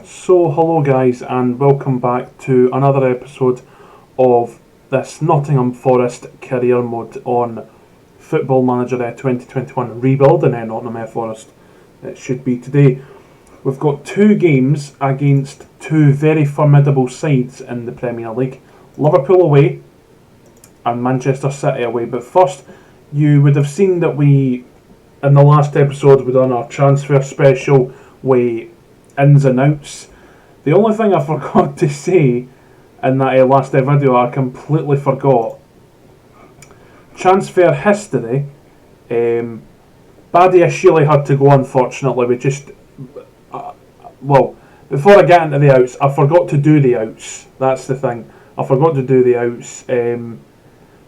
So, hello guys, and welcome back to another episode of this Nottingham Forest career mode on Football Manager 2021 rebuilding Nottingham Forest. It should be today. We've got two games against two very formidable sides in the Premier League. Liverpool away and Manchester City away. But first, you would have seen that in the last episode, we done our transfer special with ins and outs. The only thing I forgot to say in that last video, I completely forgot. Transfer history. Badia Sheely had to go, unfortunately. Before I get into the outs, I forgot to do the outs. That's the thing. I forgot to do the outs. A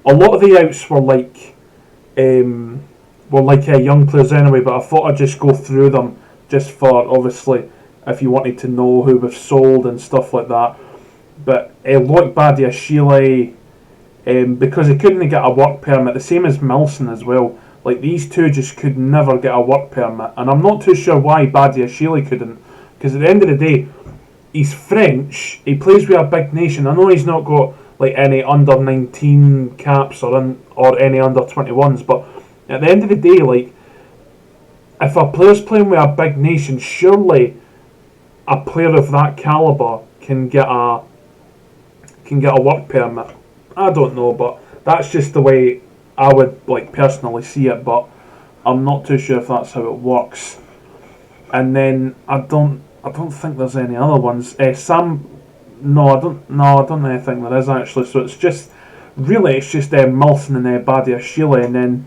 lot of the outs were like young players anyway, but I thought I'd just go through them just for, obviously, if you wanted to know who we've sold and stuff like that. But like Badia Sheely, because he couldn't get a work permit, the same as Milson as well. Like, these two just could never get a work permit, and I'm not too sure why Badia Sheely couldn't, because at the end of the day, he's French, he plays with a big nation. I know he's not got like any under 19 caps or any under 21s, but at the end of the day, like, if a player's playing with a big nation, surely a player of that caliber can get a work permit. I don't know, but that's just the way I would personally see it. But I'm not too sure if that's how it works. And then I don't think there's any other ones. I don't really think there is actually. So it's just Milson and Badia Sheely, and then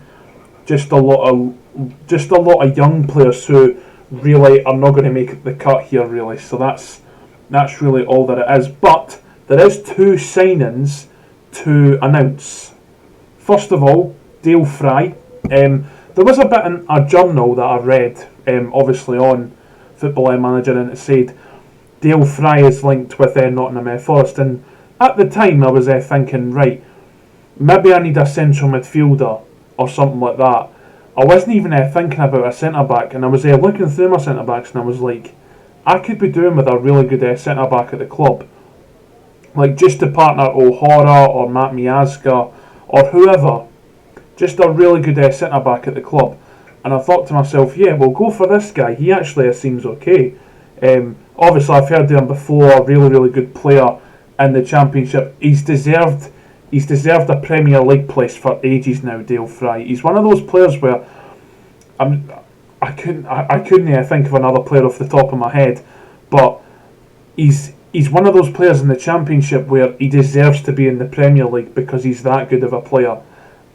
just a lot of young players who really are not going to make the cut here, really. So that's really all that it is. But there is two signings to announce. First of all, Dale Fry. There was a bit in a journal that I read, obviously on Football Manager, and it said Dale Fry is linked with Nottingham Forest. And at the time, I was thinking, right, maybe I need a central midfielder or something like that. I wasn't even thinking about a centre-back, and I was looking through my centre-backs, and I was like, I could be doing with a really good centre-back at the club. Like, just to partner O'Hara or Matt Miazga or whoever. Just a really good centre-back at the club. And I thought to myself, yeah, we'll go for this guy. He actually seems okay. Obviously, I've heard of him before, really, really good player in the Championship. He's deserved a Premier League place for ages now, Dale Fry. He's one of those players where I couldn't think of another player off the top of my head, but he's one of those players in the Championship where he deserves to be in the Premier League because he's that good of a player,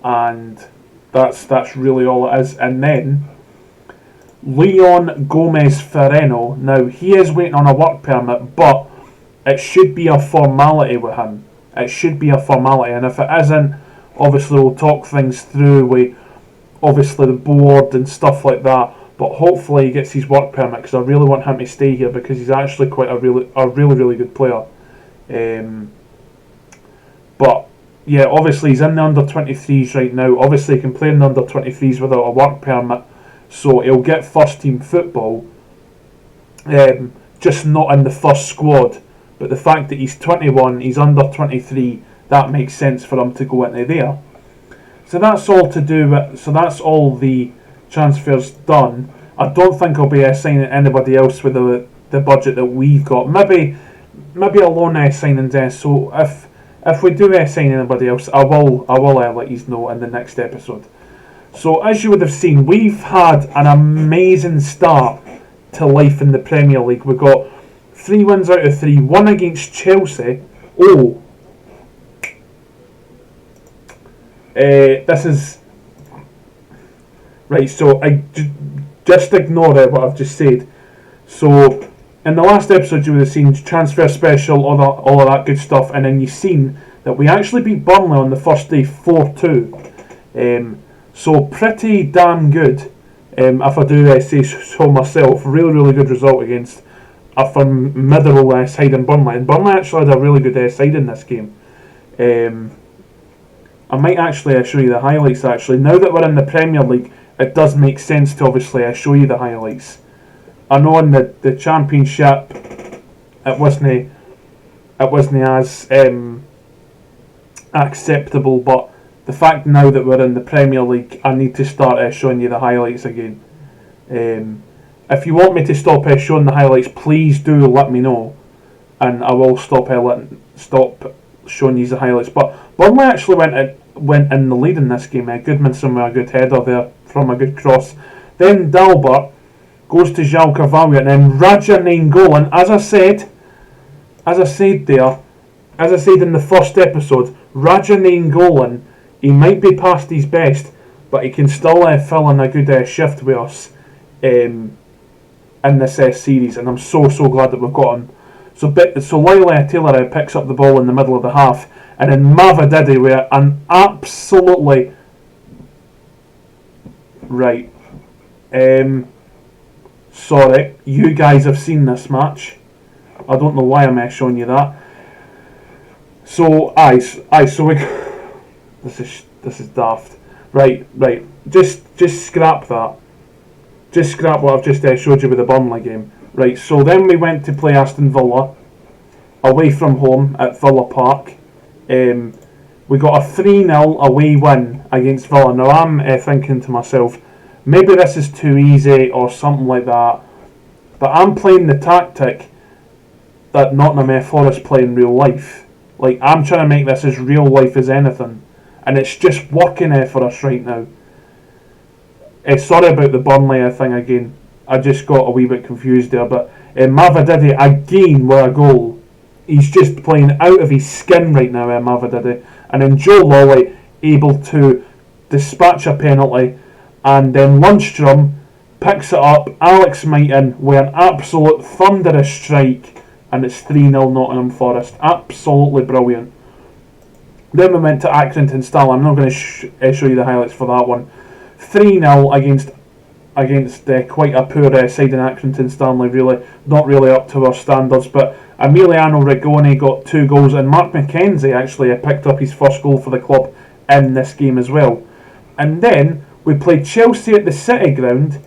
and that's really all it is. And then Leon Gomez Ferreno. Now, he is waiting on a work permit, but it should be a formality with him. It should be a formality, and if it isn't, obviously we'll talk things through with obviously the board and stuff like that. But hopefully he gets his work permit, because I really want him to stay here because he's actually quite a really good player. But yeah, obviously he's in the under 23s right now. Obviously he can play in the under 23s without a work permit, so he'll get first team football, just not in the first squad. But the fact that he's 21, he's under 23, that makes sense for him to go into there. So that's all to do with. So that's all the transfers done. I don't think I'll be signing anybody else with the budget that we've got. Maybe a loan signing. So if we do sign anybody else, I will let you know in the next episode. So as you would have seen, we've had an amazing start to life in the Premier League. We've got 3 wins out of 3. 1 against Chelsea. This is right. So I just ignore what I've just said. So in the last episode, you would have seen transfer special, all of that good stuff, and then you've seen that we actually beat Burnley on the first day 4-2. So pretty damn good. If I do say so myself, really good result against a formidable side in Burnley. And Burnley actually had a really good side in this game. I might actually show you the highlights actually. Now that we're in the Premier League, it does make sense to obviously show you the highlights. I know in the Championship, it wasn't as acceptable. But the fact now that we're in the Premier League, I need to start showing you the highlights again. If you want me to stop showing the highlights, please do let me know, and I will stop showing you the highlights. But Burnley actually went in the lead in this game. Goodmanson with a good header there from a good cross. Then Dalbert goes to João Carvalho, and then Raja Nainggolan. As I said in the first episode, Raja Nainggolan, he might be past his best, but he can still fill in a good shift with us in this series, and I'm so glad that we've got him. So Lyle Taylor picks up the ball in the middle of the half, and then Mavididi with an absolutely right. Sorry, you guys have seen this match. I don't know why I'm showing you that. So so we. This is daft. Right. Just scrap that. Just scrap what I've just showed you with the Burnley game. Right. So then we went to play Aston Villa away from home at Villa Park. We got a 3-0 away win against Villa. Now I'm thinking to myself, maybe this is too easy or something like that. But I'm playing the tactic that Nottingham Forest play in real life. Like, I'm trying to make this as real life as anything. And it's just working for us right now. Sorry about the Burnley thing again. I just got a wee bit confused there. But Mavididi again with a goal. He's just playing out of his skin right now, Mavididi. And then Joe Lawley able to dispatch a penalty. And then Lundstrom picks it up. Alex Mighton with an absolute thunderous strike. And it's 3-0 Nottingham Forest. Absolutely brilliant. Then we went to Accrington Stanley. I'm not going to show you the highlights for that one. 3-0 against quite a poor side in Accrington Stanley. Really, not really up to our standards. But Emiliano Rigoni got 2 goals, and Mark McKenzie actually picked up his first goal for the club in this game as well. And then we played Chelsea at the City Ground,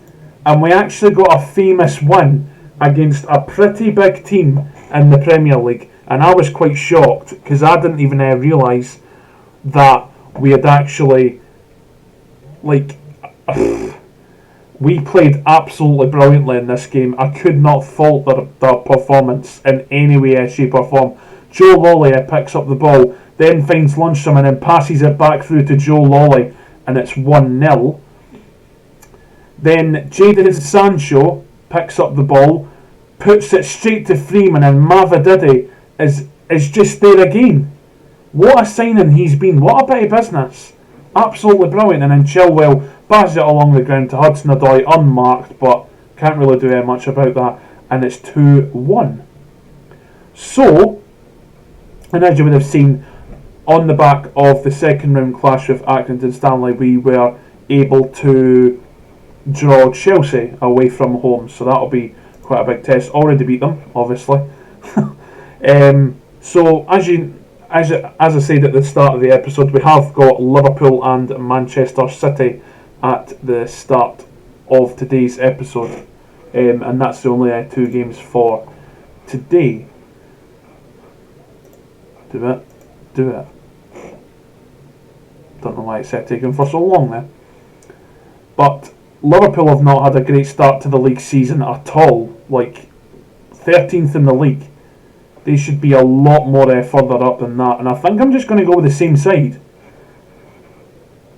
and we actually got a famous win against a pretty big team in the Premier League. And I was quite shocked because I didn't even realise that we had actually, we played absolutely brilliantly in this game. I could not fault their performance in any way, shape or form. Joe Lawley picks up the ball, then finds Lundstrom and then passes it back through to Joe Lawley, and it's 1-0. Then Jadon Sancho picks up the ball, puts it straight to Freeman, and Mavididi is just there again. What a signing he's been. What a bit of business. Absolutely brilliant. And then Chilwell passes it along the ground to Hudson-Odoi unmarked, but can't really do much about that. And it's 2-1. So, and as you would have seen, on the back of the second round clash with Accrington Stanley, we were able to draw Chelsea away from home. So that'll be quite a big test. Already beat them, obviously. So as I said at the start of the episode, we have got Liverpool and Manchester City at the start of today's episode, and that's the only 2 games for today. Do it. Don't know why it's taken for so long there. But Liverpool have not had a great start to the league season at all. 13th in the league. They should be a lot more further up than that. And I think I'm just going to go with the same side.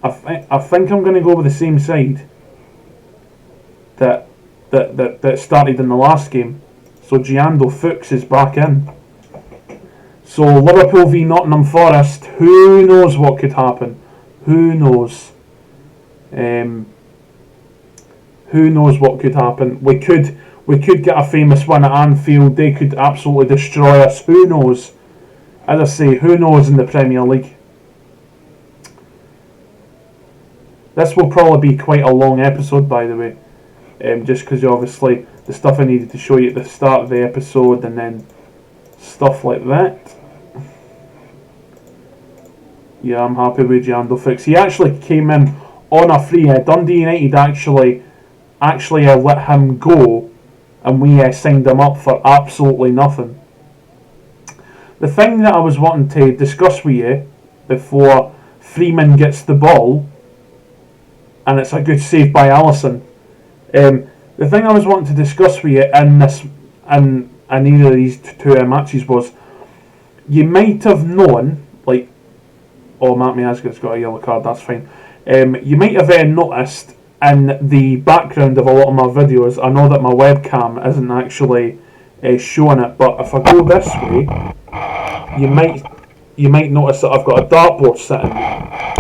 I think I'm going to go with the same side that started in the last game. So Giando Fuchs is back in. So Liverpool v Nottingham Forest. Who knows what could happen? Who knows? Who knows what could happen? We could get a famous win at Anfield. They could absolutely destroy us. Who knows? As I say, who knows in the Premier League? This will probably be quite a long episode, by the way. Just because obviously the stuff I needed to show you at the start of the episode and then stuff like that. Yeah, I'm happy with Giando Fuchs. He actually came in on a free. Dundee United actually let him go, and we signed him up for absolutely nothing. the thing that I was wanting to discuss with you before Freeman gets the ball, and it's a good save by Alisson. The thing I was wanting to discuss with you in this, in either of these two matches was, you might have known, like, oh, Matt Miazga's got a yellow card, that's fine. You might have noticed in the background of a lot of my videos, I know that my webcam isn't actually showing it, but if I go this way, you might notice that I've got a dartboard sitting there.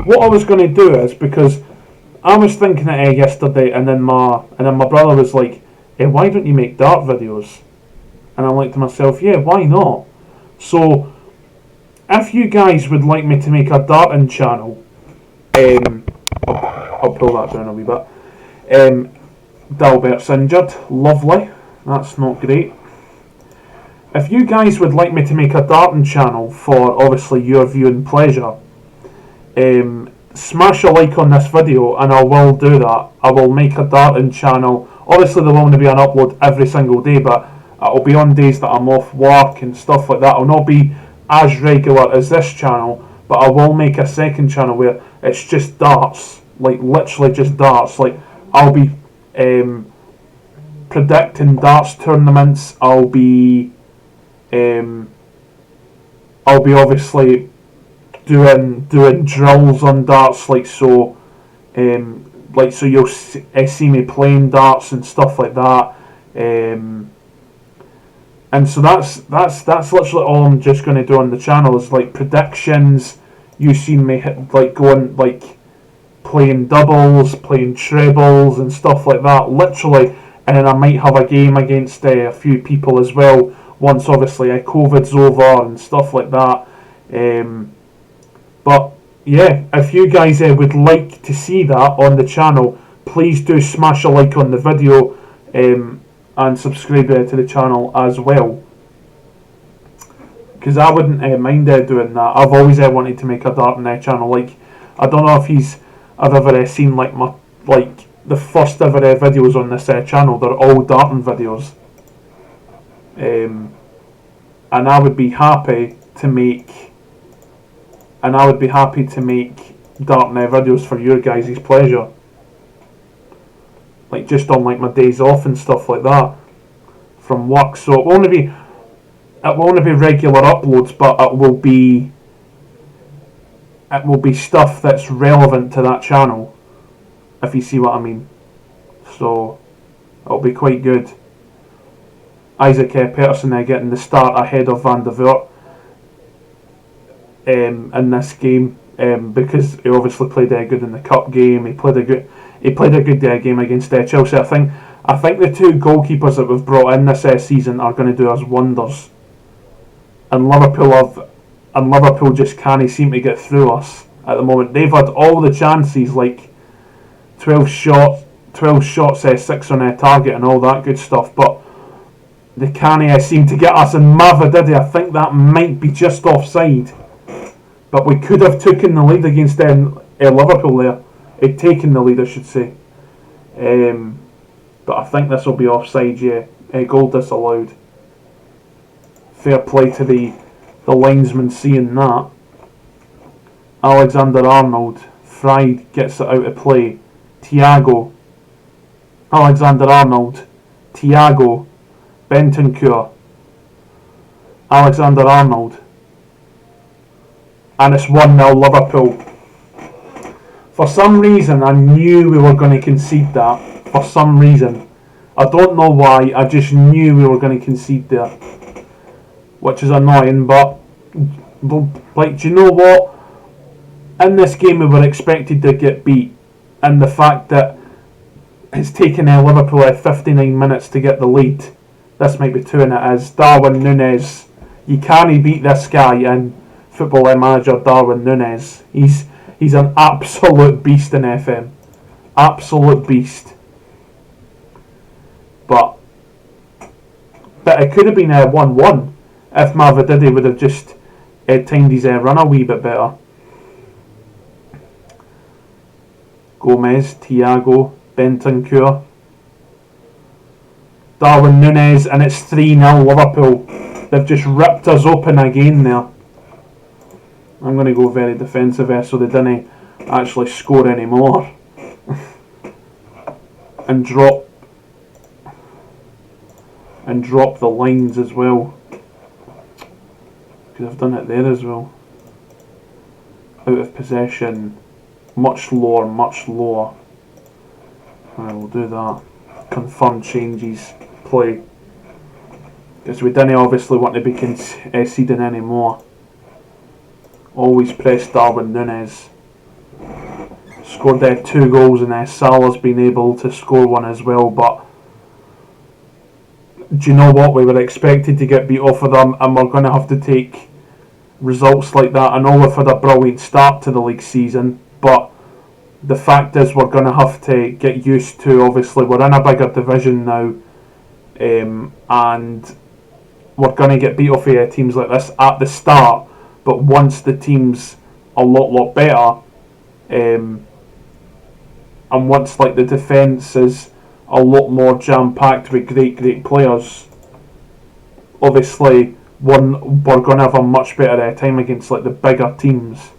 What I was going to do is, because I was thinking it yesterday, and then my brother was like, why don't you make dart videos? And I'm like to myself, yeah, why not? So, if you guys would like me to make a darting channel, I'll pull that down a wee bit. Dalbert's injured, lovely, that's not great. If you guys would like me to make a darting channel for obviously your viewing pleasure, smash a like on this video and I will do that. I will make a darting channel. Obviously there won't be an upload every single day, but it'll be on days that I'm off work and stuff like that. It'll not be as regular as this channel, but I will make a second channel where it's just darts, like literally just darts. Like I'll be predicting darts tournaments. I'll be obviously doing drills on darts, like so you'll see me playing darts and stuff like that. And so that's literally all I'm just going to do on the channel is like predictions. You seen me going like playing doubles, playing trebles and stuff like that, literally. And then I might have a game against a few people as well once obviously COVID's over and stuff like that. But yeah, if you guys would like to see that on the channel, please do smash a like on the video and subscribe to the channel as well, because I wouldn't mind doing that. I've always wanted to make a darting channel. Like, I don't know if I've ever seen like my the first ever videos on this channel. They're all darting videos, and I would be happy to make darting videos for your guys' pleasure. Like just on like my days off and stuff like that from work. So it won't be regular uploads, but it will be stuff that's relevant to that channel, if you see what I mean. So it'll be quite good. Isaac Peterson getting the start ahead of Van der Voort in this game, because he obviously played good in the cup game. He played a good game against Chelsea. I think the two goalkeepers that we've brought in this season are going to do us wonders. And Liverpool just can't seem to get through us at the moment. They've had all the chances, like 12 shots, 6 on their target and all that good stuff, but they can't seem to get us. And Mavididi, I think that might be just offside. But we could have taken the lead against Liverpool there. Taken the lead, I should say. But I think this will be offside, yeah. Goal disallowed. Fair play to the linesman seeing that. Alexander-Arnold. Fried gets it out of play. Thiago. Alexander-Arnold. Thiago. Bentancur. Alexander-Arnold. And it's 1-0 Liverpool. For some reason, I knew we were going to concede that. For some reason. I don't know why, I just knew we were going to concede there. Which is annoying, but like, do you know what? In this game we were expected to get beat. And the fact that it's taken Liverpool 59 minutes to get the lead. This might be 2 and it is. Darwin Núñez. You can't beat this guy in Football Manager, Darwin Núñez. He's an absolute beast in FM. Absolute beast. But it could have been 1-1 if Mavididi would have just timed his run a wee bit better. Gomez, Thiago, Bentancur, Darwin Núñez, and it's 3-0 Liverpool. they've just ripped us open again there. I'm going to go very defensive there so they didn't actually score any more. and drop the lines as well. Because I've done it there as well. Out of possession, much lower, much lower. Right, we'll do that. Confirm changes, play. Because we didn't obviously want to be conceding anymore. Always press Darwin Núñez. Scored 2 goals and Salah's been able to score one as well, but do you know what? We were expected to get beat off of them and we're going to have to take results like that. I know we've had a brilliant start to the league season, but the fact is we're going to have to get used to, obviously we're in a bigger division now, and we're going to get beat off of teams like this at the start, but once the team's a lot better, and once like the defence is a lot more jam-packed with great players, obviously we're going to have a much better time against like the bigger teams.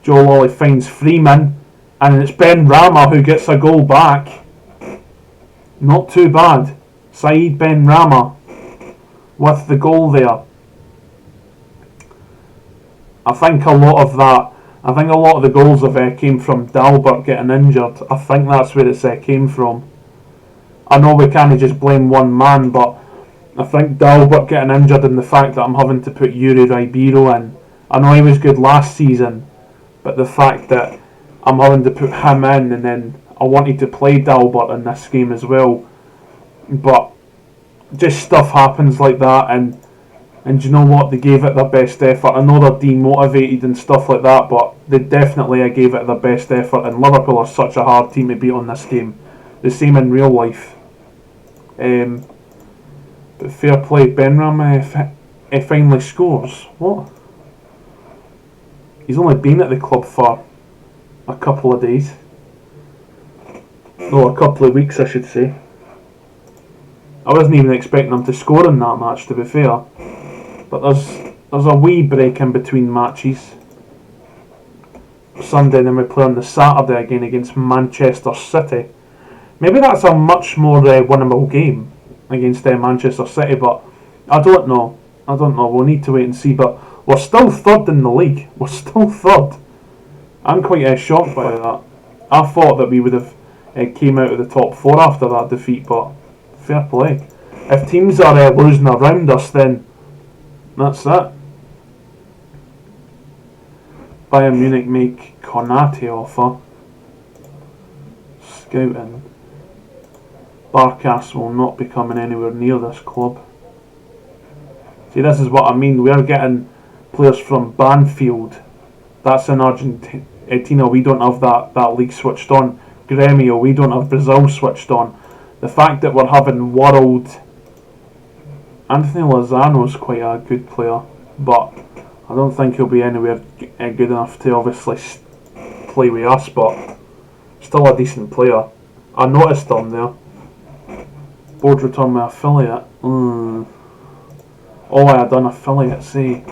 Joe Lolly finds Freeman, and it's Ben Rama who gets a goal back. Not too bad. Saeed Ben Rama with the goal there. I think a lot of the goals have came from Dalbert getting injured. I think that's where it's came from. I know we can't just blame one man, but I think Dalbert getting injured and the fact that I'm having to put Yuri Ribeiro in. I know he was good last season, but the fact that I'm having to put him in, and then I wanted to play Dalbert in this game as well. But just stuff happens like that, and you know what? They gave it their best effort. I know they're demotivated and stuff like that, but they definitely gave it their best effort, and Liverpool are such a hard team to beat on this game. The same in real life. But fair play, Benram finally scores. What? He's only been at the club for a couple of days. No, a couple of weeks I should say. I wasn't even expecting him to score in that match, to be fair. But there's a wee break in between matches. Sunday, and then we play on the Saturday again against Manchester City. Maybe that's a much more winnable game against Manchester City, but I don't know. We'll need to wait and see. But we're still third in the league. We're still third. I'm quite shocked by that. I thought that we would have came out of the top 4 after that defeat, but fair play. If teams are losing around us, then that's it. Bayern Munich make Konate offer. Scouting. Barkas will not be coming anywhere near this club. See, this is what I mean. We're getting players from Banfield. That's in Argentina. We don't have that league switched on. Gremio, we don't have Brazil switched on. The fact that we're having world... Anthony Lozano's quite a good player, but I don't think he'll be anywhere good enough to obviously play with us, but still a decent player. I noticed him there. Board return my affiliate. Oh, I had done affiliate, see.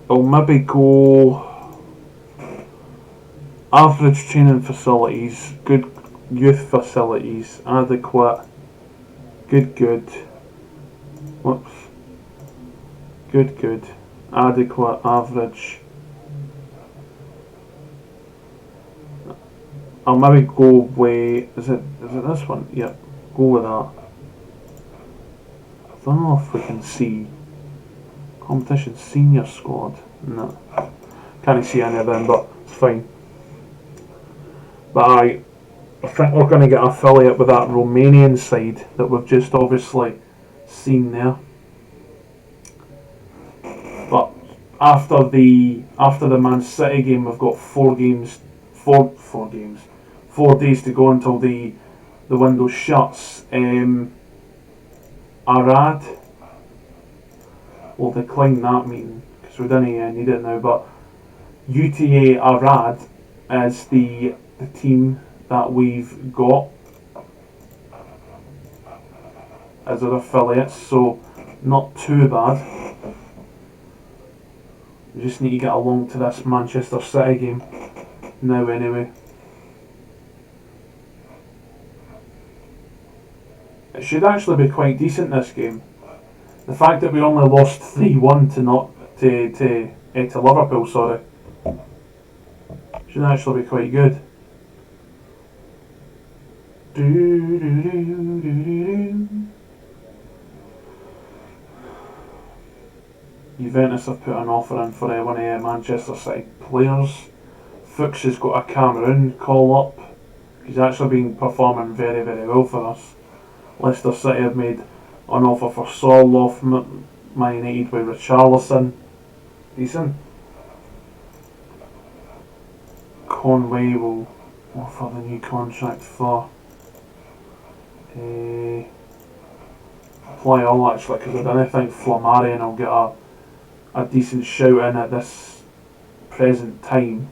I'll maybe go average training facilities, good youth facilities, adequate, good. Whoops. Good, adequate, average. I'll maybe go with, is it this one? Yep, go with that. I don't know if we can see competition senior squad. No, can't see any of them, but it's fine. But I think we're going to get affiliate with that Romanian side that we've just obviously seen there. But after the Man City game, we've got 4 days to go until the window shuts. Arad will decline that meeting because we didn't need it now. But UTA Arad is the team that we've got. as their affiliates, so not too bad. We just need to get along to this Manchester City game now anyway. It should actually be quite decent, this game. The fact that we only lost 3-1 to Liverpool, sorry, should actually be quite good. Juventus have put an offer in for one of Manchester City players. Fuchs has got a Cameroon call up. He's actually been performing very, very well for us. Leicester City have made an offer for Saul off Man United with Richarlison. Decent. Conway will offer the new contract for play all actually, because I don't think Flammarion will get a decent shout in at this present time.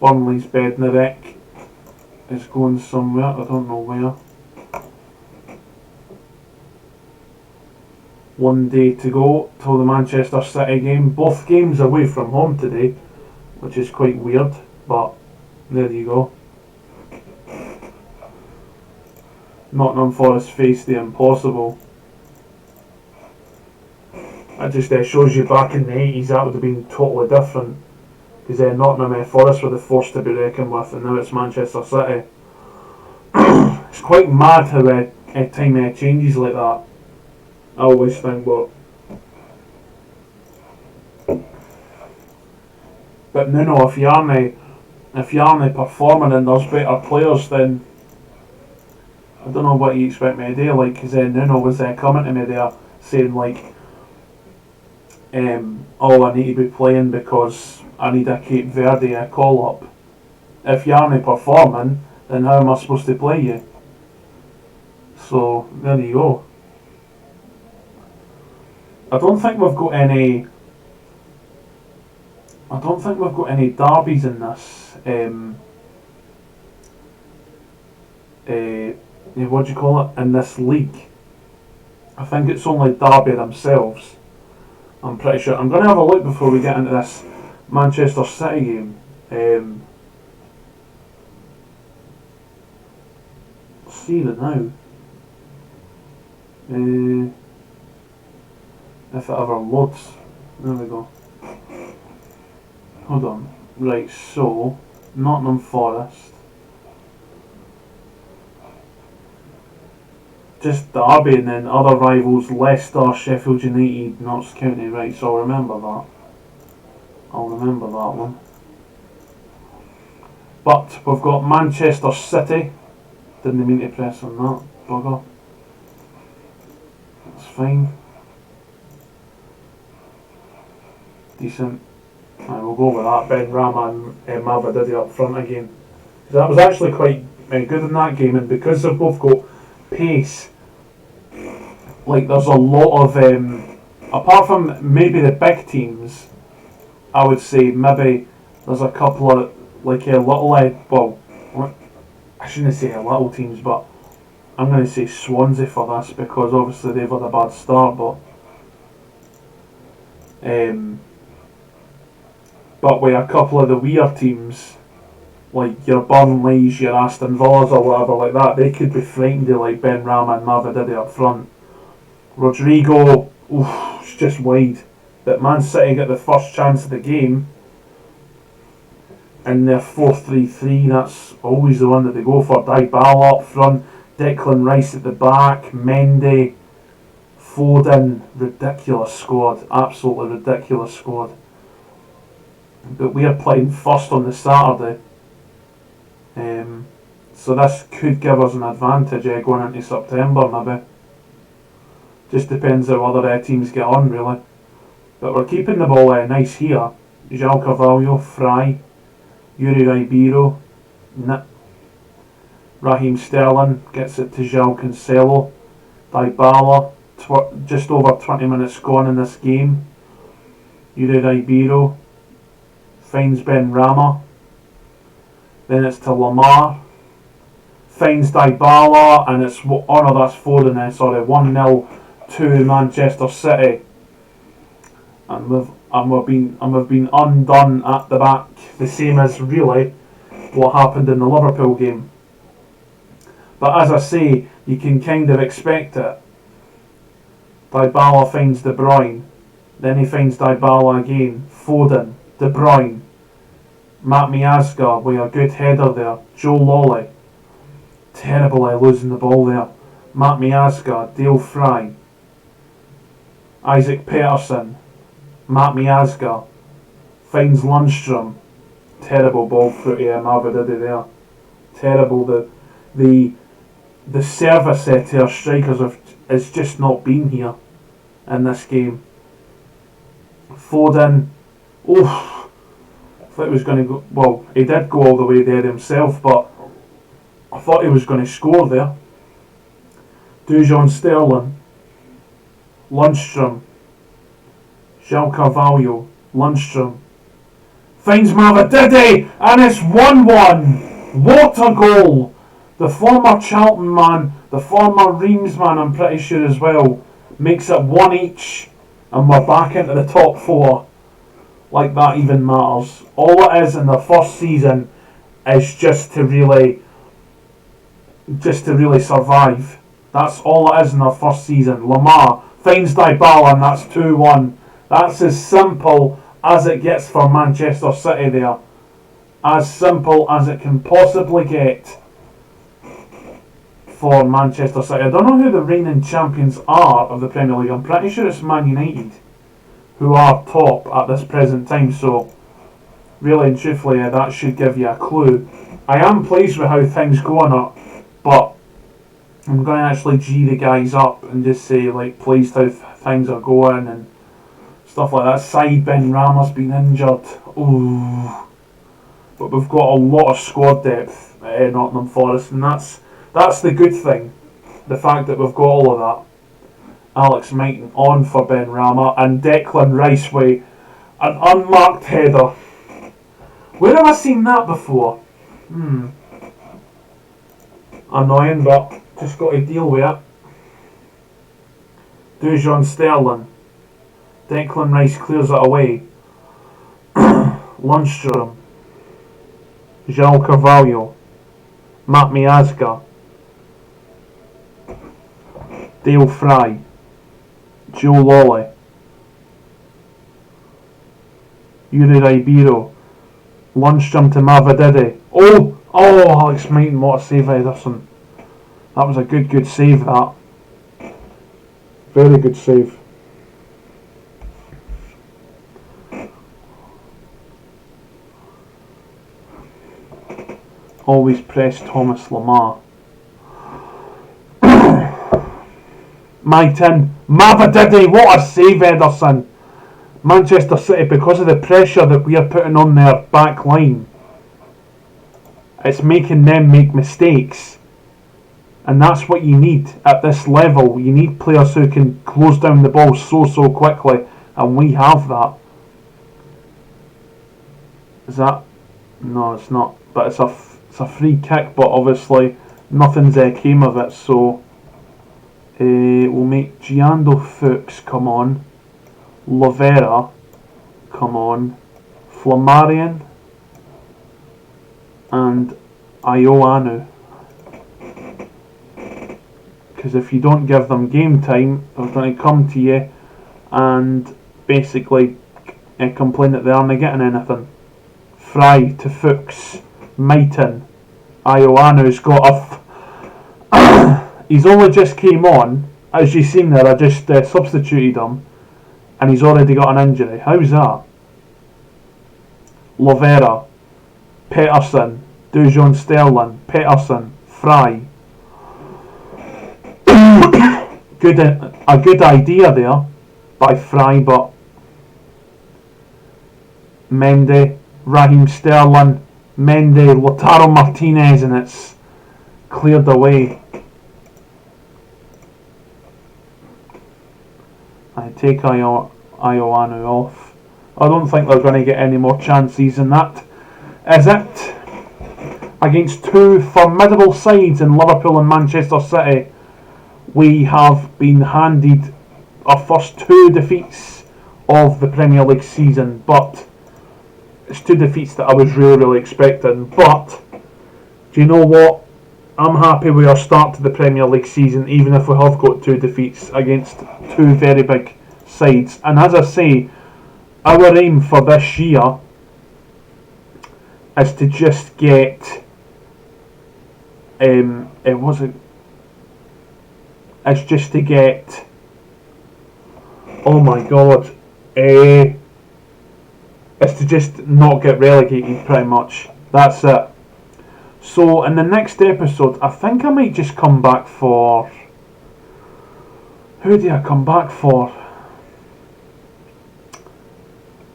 Burnley's Bednarek is going somewhere, I don't know where. One day to go till the Manchester City game. Both games away from home today, which is quite weird, but there you go. Nottingham Forest face the impossible. That just shows you back in the 80s that would have been totally different. Because Nottingham Forest were the force to be reckoned with, and now it's Manchester City. It's quite mad how time changes like that. I always think, but no, if you aren't performing and there's better players, then I don't know what you expect me to do. Like, because Nuno was coming to me there saying like, oh, I need to be playing because I need a Cape Verde call up. If you aren't performing, then how am I supposed to play you? So there you go. I don't think we've got any derbies in this. What do you call it? In this league. I think it's only Derby themselves. I'm pretty sure. I'm going to have a look before we get into this Manchester City game. See it now. If it ever loads. There we go. Hold on. Right, so Nottingham Forest. Just Derby and then other rivals Leicester, Sheffield United, Notts County. Right, so I'll remember that. I'll remember that one. But we've got Manchester City. Didn't mean to press on that. Bugger. That's fine. Decent. Right, we'll go with that. Ben Rama and Malvididi up front again. That was actually quite good in that game, and because they've both got pace, like there's a lot of apart from maybe the big teams, I would say maybe there's a couple of like little well, I shouldn't say little teams, but I'm going to say Swansea for this because obviously they've had a bad start, but with a couple of the weird teams like your Burnleys, your Aston Villas or whatever like that, they could be frightened of like Ben Rama and Mavididi up front. Rodrigo, it's just wide. But Man City get the first chance of the game in their 4-3-3, that's always the one that they go for. Dybala up front, Declan Rice at the back, Mendy, Foden, ridiculous squad, absolutely ridiculous squad. But we are playing first on the Saturday. So this could give us an advantage going into September maybe. Just depends how other teams get on really. But we're keeping the ball nice here. João Carvalho, Fry, Yuri Ribeiro, Raheem Sterling gets it to João Cancelo. Dybala, just over 20 minutes gone in this game. Yuri Ribeiro finds Ben Rama. Then it's to Lamar. finds Dybala, and it's that's 4 and sorry 1-0 to Manchester City, and we've been undone at the back, the same as really what happened in the Liverpool game. But as I say, you can kind of expect it. Dybala finds De Bruyne, then he finds Dybala again, Foden, De Bruyne, Matt Miazga with a good header there, Joe Lolly, terribly losing the ball there, Matt Miazga, Dale Fry, Isaac Peterson, Matt Miazga, finds Lundstrom, terrible ball through to Mavididi there, terrible, the service set to our strikers has just not been here in this game. Foden, I thought he was going to go, well, he did go all the way there himself, but I thought he was going to score there. Dujon Sterling, Lundstrom, João Carvalho, Lundstrom, finds Mavididi, and it's 1-1. What a goal! The former Charlton man, the former Reims man, I'm pretty sure as well, makes it 1 each, and we're back into the top 4. Like that even matters. All it is in the first season is just to really survive. That's all it is in the first season. Lamar finds Dybala, and that's 2-1. That's as simple as it gets for Manchester City there. As simple as it can possibly get for Manchester City. I don't know who the reigning champions are of the Premier League. I'm pretty sure it's Man United who are top at this present time, so really and truthfully that should give you a clue. I am pleased with how things go on it, but I'm going to actually G the guys up and just say, like, pleased how things are going and stuff like that. Said Ben Rama's been injured. Ooh. But we've got a lot of squad depth at Nottingham Forest, and that's the good thing. The fact that we've got all of that. Alex Mighton on for Ben Rama, and Declan Rice with an unmarked header. Where have I seen that before? Annoying, but just got to deal with it. Dujon Sterling. Declan Rice clears it away. Lundstrom. João Carvalho. Matt Miazga. Dale Fry. Joe Lolly. Yuri Ribeiro. Lundstrom to Mavididi. Oh, Alex Mighton, what a save, Ederson. That was a good save, that. Very good save. Always press Thomas Lamar. Mighton, Mavididi, what a save, Ederson. Manchester City, because of the pressure that we are putting on their back line, it's making them make mistakes. And that's what you need at this level. You need players who can close down the ball so quickly, and we have that. Is that? No, it's not. But it's a free kick, but obviously nothing's came of it, so we'll make Giando Fuchs come on, Lovera come on, Flammarion and Ioanu. Because if you don't give them game time, they're going to come to you and basically complain that they aren't getting anything. Fry to Fuchs, Mighton, Ioanu's got he's only just came on, as you've seen there. I just substituted him, and he's already got an injury. How's that? Lovera, Peterson, Dujon Sterling, Peterson, Fry. A good idea there by Fry, but Mendy, Raheem Sterling, Mendy, Lautaro Martinez, and it's cleared away. I take Ioanu off. I don't think they're going to get any more chances than that. Is it? against two formidable sides in Liverpool and Manchester City, we have been handed our first two defeats of the Premier League season, but it's two defeats that I was really expecting. But do you know what? I'm happy with our start to the Premier League season, even if we have got two defeats against two very big sides. And as I say, our aim for this year is to just get it's just to get, oh my god, it's to just not get relegated, pretty much. That's it. So in the next episode, I think I might just come back for, who do I come back for?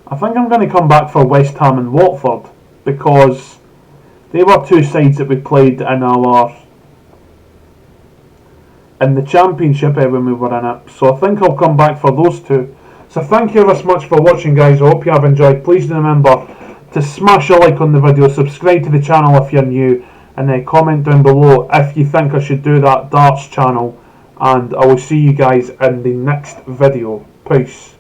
I think I'm going to come back for West Ham and Watford, because they were two sides that we played in the Championship when we were in it. So I think I'll come back for those two. So thank you very much for watching, guys. I hope you have enjoyed. Please remember to smash a like on the video, subscribe to the channel if you're new, and then comment down below if you think I should do that darts channel. And I will see you guys in the next video. Peace.